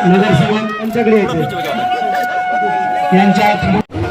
नगरसेवक यांच्याकडे यांच्या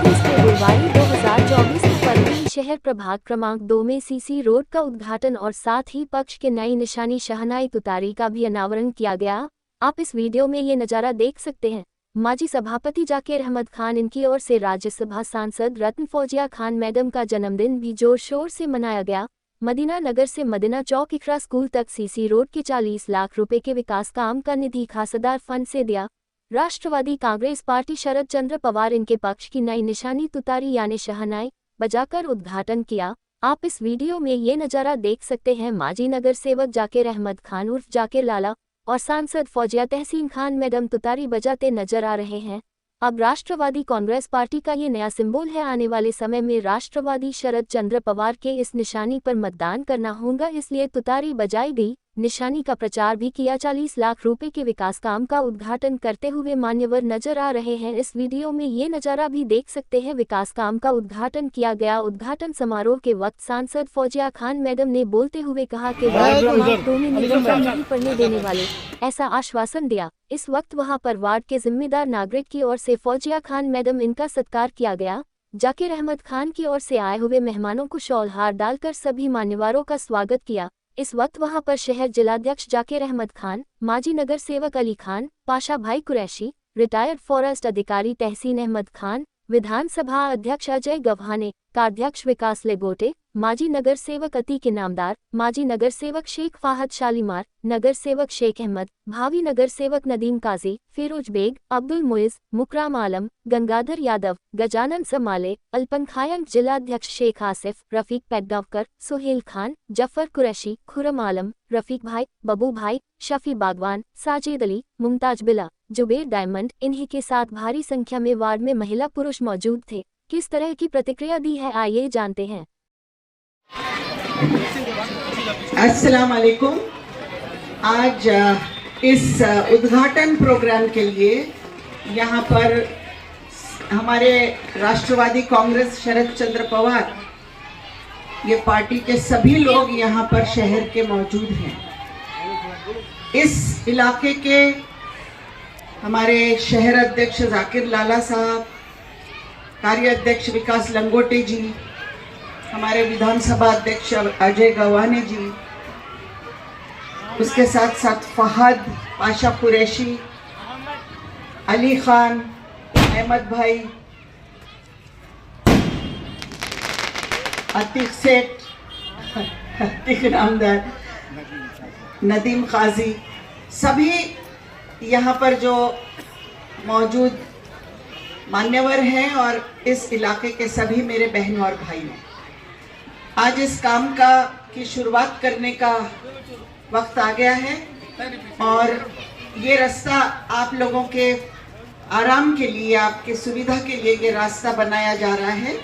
2024 को परवीन शहर प्रभाग क्रमांक 2 में सीसी रोड का उद्घाटन और साथ ही पक्ष के नई निशानी शहनाई तुतारी का भी अनावरण किया गया। आप इस वीडियो में ये नज़ारा देख सकते हैं। माजी सभापति जाकिर अहमद खान इनकी ओर से राज्यसभा सांसद रत्न फौजिया खान मैडम का जन्मदिन भी जोर शोर से मनाया गया। मदीना नगर से मदीना चौक इकरा स्कूल तक सीसी रोड के 40 लाख रुपए के विकास काम का निधि खासदार फंड से दिया। राष्ट्रवादी कांग्रेस पार्टी शरद चंद्र पवार इनके पक्ष की नई निशानी तुतारी यानी शहनाई बजाकर उद्घाटन किया। आप इस वीडियो में ये नज़ारा देख सकते हैं। माजी नगर सेवक जाकिर अहमद खान उर्फ जाकिर लाला और सांसद फौजिया तहसीन खान मैडम तुतारी बजाते नजर आ रहे हैं। अब राष्ट्रवादी कांग्रेस पार्टी का ये नया सिंबल है। आने वाले समय में राष्ट्रवादी शरद चंद्र पवार के इस निशानी पर मतदान करना होगा, इसलिए तुतारी बजाई गई। निशानी का प्रचार भी किया। 40 लाख रुपए के विकास काम का उद्घाटन करते हुए मान्यवर नजर आ रहे हैं। इस वीडियो में ये नज़ारा भी देख सकते हैं। विकास काम का उद्घाटन किया गया। उद्घाटन समारोह के वक्त सांसद फौजिया खान मैडम ने बोलते हुए कहा कि वार्ड क्रमांक 2 में नहीं पड़ने देने वाले, ऐसा आश्वासन दिया। इस वक्त वहां पर वार्ड के जिम्मेदार नागरिक की ओर से फौजिया खान मैडम इनका सत्कार किया गया। जाकिर अहमद खान की ओर से आए हुए मेहमानों को शॉल हार डालकर सभी मान्यवरों का स्वागत किया। इस वक्त वहां पर शहर जिलाध्यक्ष जाकिर अहमद खान, माजी नगर सेवक अली खान, पाशा भाई कुरैशी, रिटायर्ड फॉरेस्ट अधिकारी तहसीन अहमद खान, विधानसभा अध्यक्ष अजय गव्हाने, कार्याध्यक्ष विकास लेगोटे, माजी नगर सेवक अतीक इनामदार, माजी नगर सेवक शेख फाहद शालीमार, नगर सेवक शेख अहमद, भावी नगर सेवक नदीम काजी, फिरोज बेग, अब्दुल मुइज, मुकराम आलम, गंगाधर यादव, गजानन समाले, अल्पनखायंग जिलाध्यक्ष शेख आसिफ, रफीक पैडगावकर, सुहेल खान, जफर कुरैशी, खुरम आलम, रफीक भाई, बबू भाई, शफी बागवान, साजिद अली, मुमताज बिला, जुबेर डायमंड, इन्हीं के साथ भारी संख्या में वार्ड में महिला पुरुष मौजूद थे। किस तरह की प्रतिक्रिया दी है आइए जानते हैं। अस्सलाम वालेकुम। आज इस उद्घाटन प्रोग्राम के लिए यहाँ पर हमारे राष्ट्रवादी कांग्रेस शरद चंद्र पवार ये पार्टी के सभी लोग यहाँ पर शहर के मौजूद हैं। इस इलाके के हमारे शहर अध्यक्ष जाकिर लाला साहब, कार्याध्यक्ष विकास लंगोटे जी, हमारे विधानसभा अध्यक्ष अजय गव्हाने जी, उसके साथ साथ फहद, पाशा कुरैशी, अली खान, अहमद भाई, अतीक सेठ, अतीक नामदार, नदीम काजी, सभी यहाँ पर जो मौजूद मान्यवर हैं और इस इलाके के सभी मेरे बहन और भाई हैं। आज इस काम की शुरुआत करने का वक्त आ गया है और ये रास्ता आप लोगों के आराम के लिए, आपके सुविधा के लिए ये रास्ता बनाया जा रहा है।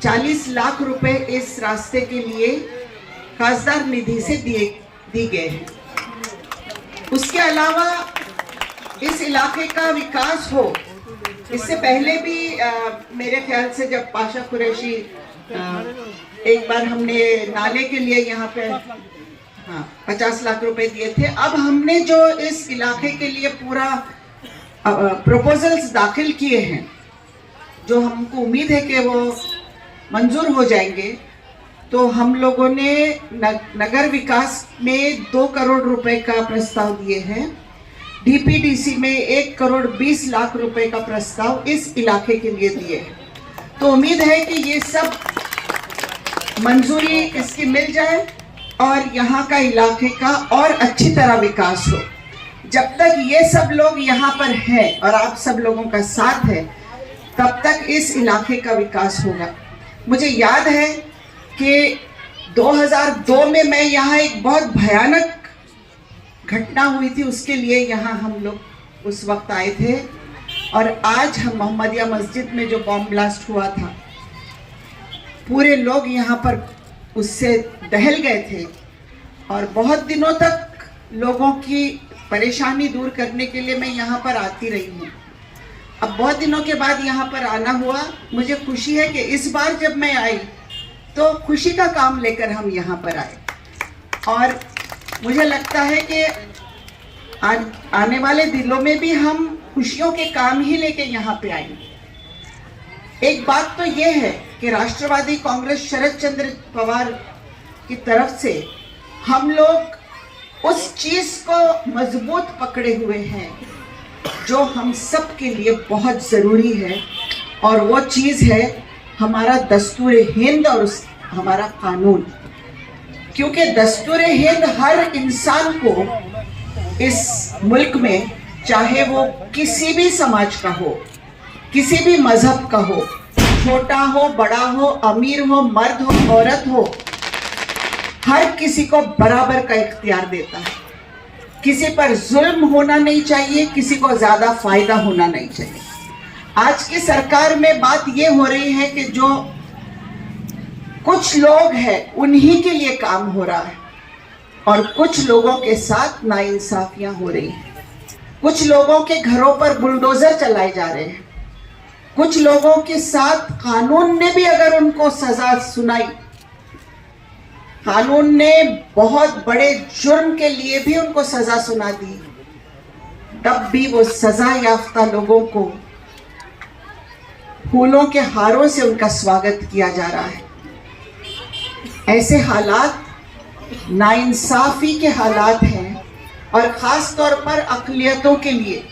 40 लाख रुपए इस रास्ते के लिए खासदार निधि से दी गए हैं। उसके अलावा इस इलाके का विकास हो, इससे पहले भी मेरे ख्याल से जब पाशा कुरैशी एक बार हमने नाले के लिए यहाँ पे 50 लाख रुपए दिए थे। अब हमने जो इस इलाके के लिए पूरा प्रपोजल्स दाखिल किए हैं, जो हमको उम्मीद है कि वो मंजूर हो जाएंगे, तो हम लोगों ने नगर विकास में 2 करोड़ रुपए का प्रस्ताव दिए हैं। डीपीडीसी में 1 करोड़ 20 लाख रुपए का प्रस्ताव इस इलाके के लिए दिए हैं। तो उम्मीद है कि ये सब मंजूरी इसकी मिल जाए और यहाँ का इलाके का और अच्छी तरह विकास हो। जब तक ये सब लोग यहाँ पर हैं और आप सब लोगों का साथ है, तब तक इस इलाके का विकास होगा। मुझे याद है कि 2002 में मैं यहाँ एक बहुत भयानक घटना हुई थी, उसके लिए यहाँ हम लोग उस वक्त आए थे और आज हम मोहम्मदिया मस्जिद में जो बॉम्ब ब्लास्ट हुआ था, पूरे लोग यहाँ पर उससे दहल गए थे और बहुत दिनों तक लोगों की परेशानी दूर करने के लिए मैं यहाँ पर आती रही हूँ। अब बहुत दिनों के बाद यहाँ पर आना हुआ। मुझे खुशी है कि इस बार जब मैं आई तो खुशी का काम लेकर हम यहाँ पर आए और मुझे लगता है कि आने वाले दिनों में भी हम खुशियों के काम ही लेके यहाँ पे आएंगे। एक बात तो ये है कि राष्ट्रवादी कांग्रेस शरद चंद्र पवार की तरफ से हम लोग उस चीज को मजबूत पकड़े हुए हैं जो हम सब के लिए बहुत जरूरी है, और वो चीज है हमारा दस्तूर हिंद और हमारा कानून। क्योंकि दस्तूर हिंद हर इंसान को इस मुल्क में, चाहे वो किसी भी समाज का हो, किसी भी मजहब का हो, छोटा हो, बड़ा हो, अमीर हो, मर्द हो, औरत हो, हर किसी को बराबर का इख्तियार देता है। किसी पर जुल्म होना नहीं चाहिए, किसी को ज्यादा फायदा होना नहीं चाहिए। आज की सरकार में बात ये हो रही है कि जो कुछ लोग हैं उन्हीं के लिए काम हो रहा है और कुछ लोगों के साथ नाइंसाफियां हो रही हैं। कुछ लोगों के घरों पर बुलडोजर चलाए जा रहे हैं। कुछ लोगों के साथ कानून ने भी अगर उनको सजा सुनाई, कानून ने बहुत बड़े जुर्म के लिए भी उनको सजा सुना दी, तब भी वो सजा याफ्ता लोगों को फूलों के हारों से उनका स्वागत किया जा रहा है। ऐसे हालात नाइंसाफी के हालात हैं, और खास तौर पर अक़लियतों के लिए,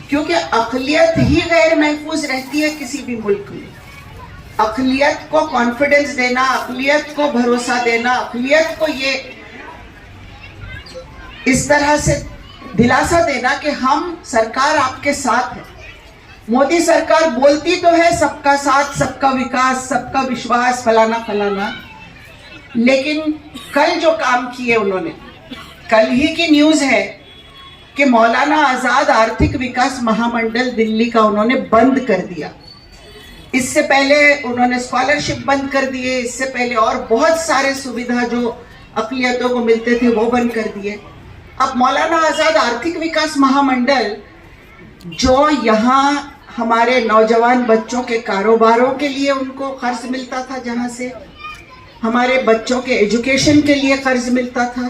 क्योंकि अक़लियत ही गैर महफूज रहती है किसी भी मुल्क में। अक़लियत को कॉन्फिडेंस देना, अक़लियत को भरोसा देना, अक़लियत को ये इस तरह से दिलासा देना कि हम सरकार आपके साथ है। मोदी सरकार बोलती तो है सबका साथ, सबका विकास, सबका विश्वास, फलाना फलाना, लेकिन कल जो काम किए उन्होंने, कल ही की न्यूज़ है कि मौलाना आज़ाद आर्थिक विकास महामंडल दिल्ली का उन्होंने बंद कर दिया। इससे पहले उन्होंने स्कॉलरशिप बंद कर दिए, इससे पहले और बहुत सारे सुविधा जो अक़लियतों को मिलते थे वो बंद कर दिए। अब मौलाना आज़ाद आर्थिक विकास महामंडल जो यहाँ हमारे नौजवान बच्चों के कारोबारों के लिए उनको कर्ज मिलता था, जहाँ से हमारे बच्चों के एजुकेशन के लिए कर्ज मिलता था,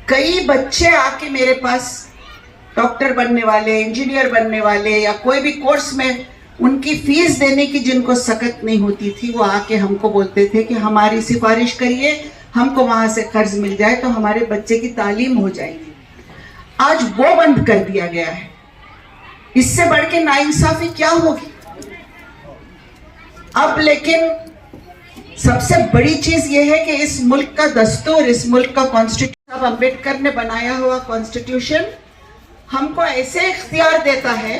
कई बच्चे आके मेरे पास डॉक्टर बनने वाले, इंजीनियर बनने वाले या कोई भी कोर्स में उनकी फीस देने की जिनको सकत नहीं होती थी, वो आके हमको बोलते थे कि हमारी सिफारिश करिए, हमको वहां से कर्ज मिल जाए तो हमारे बच्चे की तालीम हो जाएगी। आज वो बंद कर दिया गया है। इससे बढ़ के नाइंसाफी क्या होगी? अब लेकिन सबसे बड़ी चीज ये है कि इस मुल्क का दस्तूर, इस मुल्क का कॉन्स्टिट्यूशन, अम्बेडकर ने बनाया हुआ कॉन्स्टिट्यूशन हमको ऐसे इख्तियार देता है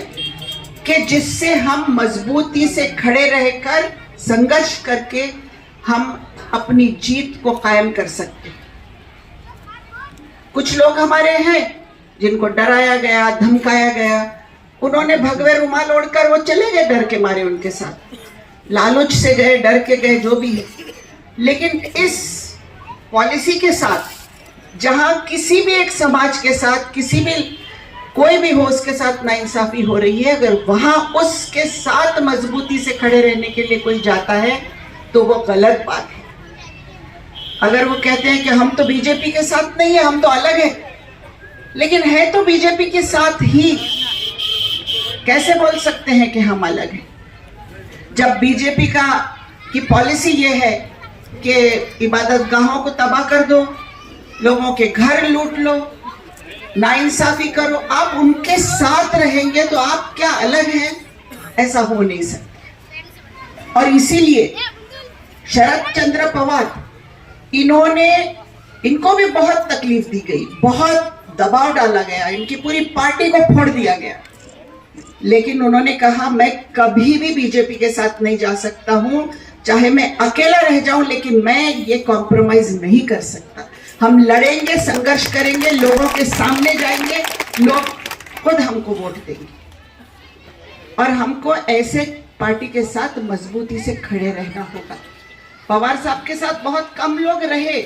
कि जिससे हम मजबूती से खड़े रहकर संघर्ष करके हम अपनी जीत को कायम कर सकते। कुछ लोग हमारे हैं जिनको डराया गया, धमकाया गया, उन्होंने भगवे रुमाल ओढ़कर वो चले गए डर के मारे, उनके साथ लालच से गए, डर के गए, जो भी है। लेकिन इस पॉलिसी के साथ जहां किसी भी एक समाज के साथ, किसी भी कोई भी हो उसके साथ नाइंसाफी हो रही है, अगर वहां उसके साथ मजबूती से खड़े रहने के लिए कोई जाता है तो वो गलत बात है। अगर वो कहते हैं कि हम तो बीजेपी के साथ नहीं है, हम तो अलग है, लेकिन है तो बीजेपी के साथ ही, कैसे बोल सकते हैं कि हम अलग हैं? जब बीजेपी की पॉलिसी ये है कि इबादत गाहों को तबाह कर दो, लोगों के घर लूट लो, नाइंसाफी करो, आप उनके साथ रहेंगे तो आप क्या अलग हैं? ऐसा हो नहीं सकता। और इसीलिए शरद चंद्र पवार, इनको भी बहुत तकलीफ दी गई, बहुत दबाव डाला गया, इनकी पूरी पार्टी को फोड़ दिया गया, लेकिन उन्होंने कहा मैं कभी भी बीजेपी के साथ नहीं जा सकता हूं, चाहे मैं अकेला रह जाऊं, लेकिन मैं ये कॉम्प्रोमाइज नहीं कर सकता। हम लड़ेंगे, संघर्ष करेंगे, लोगों के सामने जाएंगे, लोग खुद हमको वोट देंगे, और हमको ऐसे पार्टी के साथ मजबूती से खड़े रहना होगा। पवार साहब के साथ बहुत कम लोग रहे,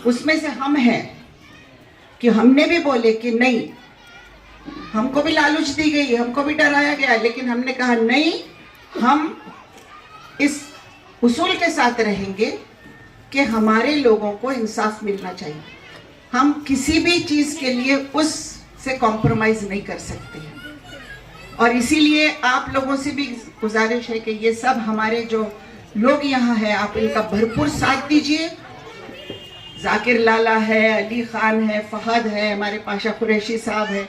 उसमें से हम हैं कि हमने भी बोले कि नहीं, हमको भी लालच दी गई, हमको भी डराया गया, लेकिन हमने कहा नहीं, हम इस उसूल के साथ रहेंगे कि हमारे लोगों को इंसाफ मिलना चाहिए, हम किसी भी चीज़ के लिए उससे कॉम्प्रोमाइज़ नहीं कर सकते हैं। और इसीलिए आप लोगों से भी गुजारिश है कि ये सब हमारे जो लोग यहाँ हैं, आप इनका भरपूर साथ दीजिए। जाकिर लाला है, अली खान है, फहद है, हमारे पाशा कुरैशी साहब है,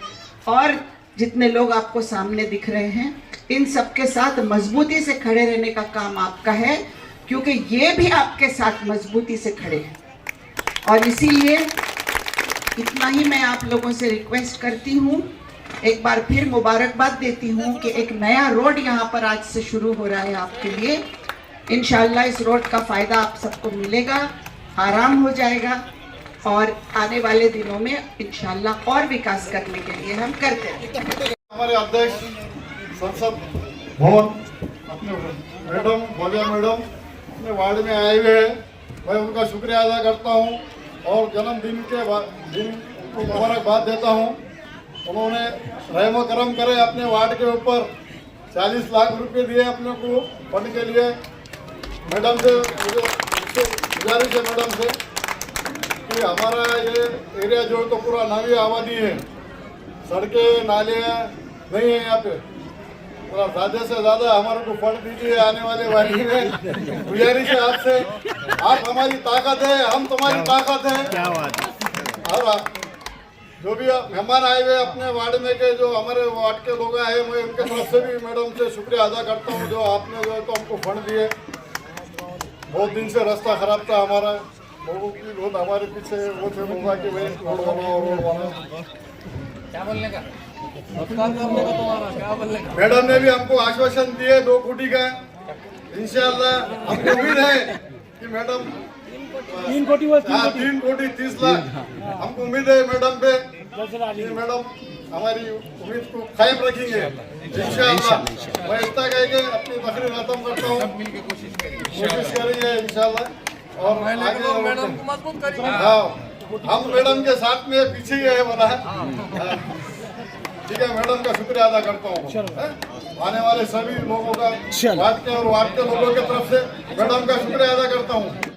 और जितने लोग आपको सामने दिख रहे हैं, इन सबके साथ मजबूती से खड़े रहने का काम आपका है, क्योंकि ये भी आपके साथ मजबूती से खड़े हैं। और इसीलिए इतना ही मैं आप लोगों से रिक्वेस्ट करती हूँ, एक बार फिर मुबारकबाद देती हूँ कि एक नया रोड यहाँ पर आज से शुरू हो रहा है आपके लिए। इंशाल्लाह इस रोड का फ़ायदा आप सबको मिलेगा, आराम हो जाएगा, और आने वाले दिनों में इंशाल्लाह और विकास करने के लिए हम करते हैं। हमारे अध्यक्ष संसद भवन अपने मैडम भव्या मैडम अपने वार्ड में आए हुए हैं, मैं उनका शुक्रिया अदा करता हूं और जन्मदिन के दिन उनको मुबारकबाद देता हूं। उन्होंने रहम करम करे अपने वार्ड के ऊपर 40 लाख रुपए दिए अपने को फंड के लिए। मैडम से मुझे गुजारिश है मैडम से कि हमारा ये एरिया जो है तो पूरा नवी आबादी है, सड़कें नाले नहीं है यहाँ पे, थोड़ा ज़्यादा से ज़्यादा हमारे को फंड दीजिए आने वाले वाली में। गुजारिश है आपसे, आप हमारी ताकत है, हम तुम्हारी ताकत है। क्या बात है। और जो भी मेहमान आए हुए अपने वार्ड में के जो हमारे वार्ड के लोग आए, मैं उनके तरफ से भी मैडम से शुक्रिया अदा करता हूँ जो आपने जो है तो हमको फंड दिए। बहुत दिन से रास्ता खराब था हमारा, लोगों की बहुत हमारे पीछे वो थे लोग कि भाई रोड बनाओ। क्या बोलने का मैडम ने भी हमको आश्वासन दिए 2 कोटी का। इंशाल्लाह हमको उम्मीद है कि मैडम 3 कोटी 30 लाख हमको उम्मीद है मैडम पे, मैडम हमारी उम्मीद को कायम रखेंगे इंशाल्लाह। मैं इतना कह के अपनी तकरीर खत्म करता हूँ, कोशिश करेंगे इंशाल्लाह और आगे मैडम को मजबूत करेंगे। हम मैडम के साथ में पीछे ही है बोला है। ठीक है, मैडम का शुक्रिया अदा करता हूँ। आने वाले सभी लोगों का वार्ड के और वार्ड के लोगों की तरफ से मैडम का शुक्रिया अदा करता हूँ।